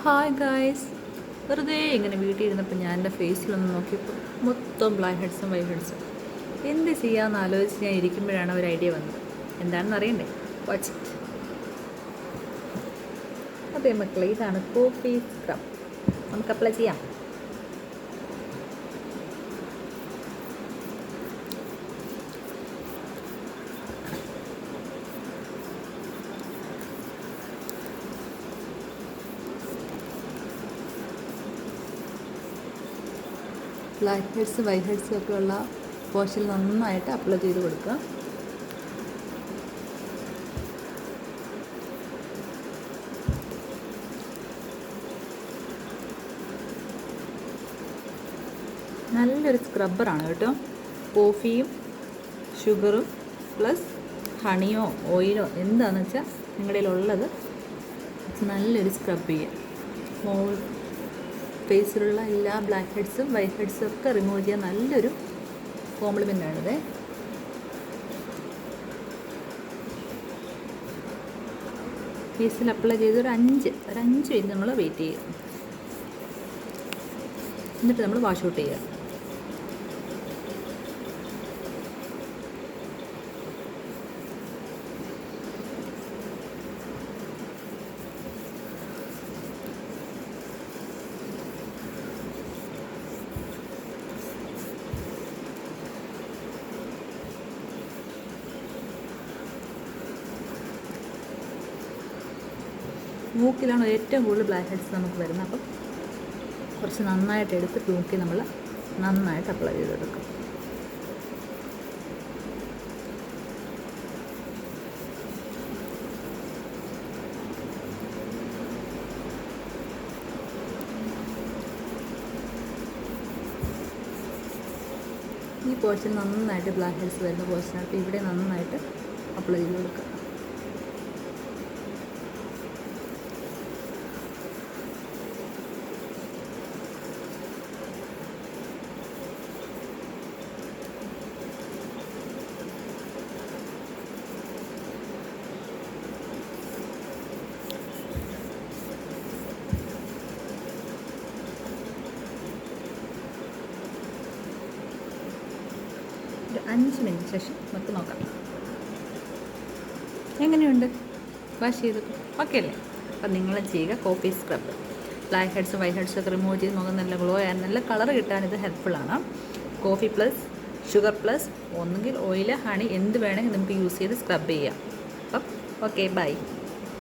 Hi guys, വെറുതെ ഇങ്ങനെ വീട്ടിൽ ഇരുന്നപ്പോൾ ഞാൻ എൻ്റെ ഫേസിലൊന്ന് നോക്കിയപ്പോൾ മൊത്തം ബ്ലാക്ക് ഹെഡ്സും വൈറ്റ് ഹെഡ്സും. എന്ത് ചെയ്യാമെന്ന് ആലോചിച്ച് ഞാൻ ഇരിക്കുമ്പോഴാണ് ഒരു ഐഡിയ വന്നത്. എന്താണെന്ന് അറിയണ്ടേ? Watch it. അതേ മക്കളെ, ഇതാണ് കോഫി സ്ക്രബ്. നമുക്ക് അപ്ലൈ ചെയ്യാം. ബ്ലാക്ക് ഹെഡ്സ് വൈറ്റ് ഹെഡ്സും ഒക്കെ ഉള്ള പോർഷനിൽ നന്നായിട്ട് അപ്ലൈ ചെയ്ത് കൊടുക്കുക. നല്ലൊരു സ്ക്രബ്ബറാണ് കേട്ടോ. കോഫിയും ഷുഗറും പ്ലസ് ഹണിയോ ഓയിലോ എന്താണെന്ന് വെച്ചാൽ നിങ്ങളുടെ കയ്യിലുള്ളത് നല്ലൊരു സ്ക്രബ് ചെയ്യുക. ഫേസിലുള്ള എല്ലാ ബ്ലാക്ക് ഹെഡ്സും വൈറ്റ് ഹെഡ്സും ഒക്കെ റിമൂവ് ചെയ്യാൻ നല്ലൊരു കോംപ്ലിമെൻ്റാണിത്. ഫേസിൽ അപ്ലൈ ചെയ്ത് ഒരു അഞ്ച് മിനിറ്റ് നമ്മൾ വെയിറ്റ് ചെയ്യുക. എന്നിട്ട് നമ്മൾ വാഷ് ഔട്ട് ചെയ്യുക. മൂക്കിലാണ് ഏറ്റവും കൂടുതൽ ബ്ലാക്ക് ഹെഡ്സ് നമുക്ക് വരുന്നത്. അപ്പം കുറച്ച് നന്നായിട്ട് എടുത്ത് മൂക്കിൽ നമ്മൾ നന്നായിട്ട് അപ്ലൈ ചെയ്തെടുക്കും. ഈ പോർഷൻ നന്നായിട്ട് ബ്ലാക്ക് ഹെഡ്സ് വരുന്ന പോർഷനായിട്ട് ഇവിടെ നന്നായിട്ട് അപ്ലൈ ചെയ്ത് കൊടുക്കുക. ഒരു 5 മിനിറ്റ് ശേഷം നമുക്ക് നോക്കാം എങ്ങനെയുണ്ട്. വാഷ് ചെയ്ത് ഓക്കെ അല്ലേ? അപ്പം നിങ്ങൾ ചെയ്യുക കോഫി സ്ക്രബ്. ബ്ലാക്ക് ഹെഡ്സും വൈറ്റ് ഹെഡ്സും ഒക്കെ റിമൂവ് ചെയ്ത് മുഖം നല്ല ഗ്ലോ ആയാൽ നല്ല കളർ കിട്ടാൻ ഇത് ഹെൽപ്ഫുള്ളാണ്. കോഫി പ്ലസ് ഷുഗർ പ്ലസ് ഒന്നുകിൽ ഓയിൽ ഹണി എന്ത് വേണമെങ്കിൽ നമുക്ക് യൂസ് ചെയ്ത് സ്ക്രബ് ചെയ്യാം. അപ്പം ഓക്കെ, ബൈ.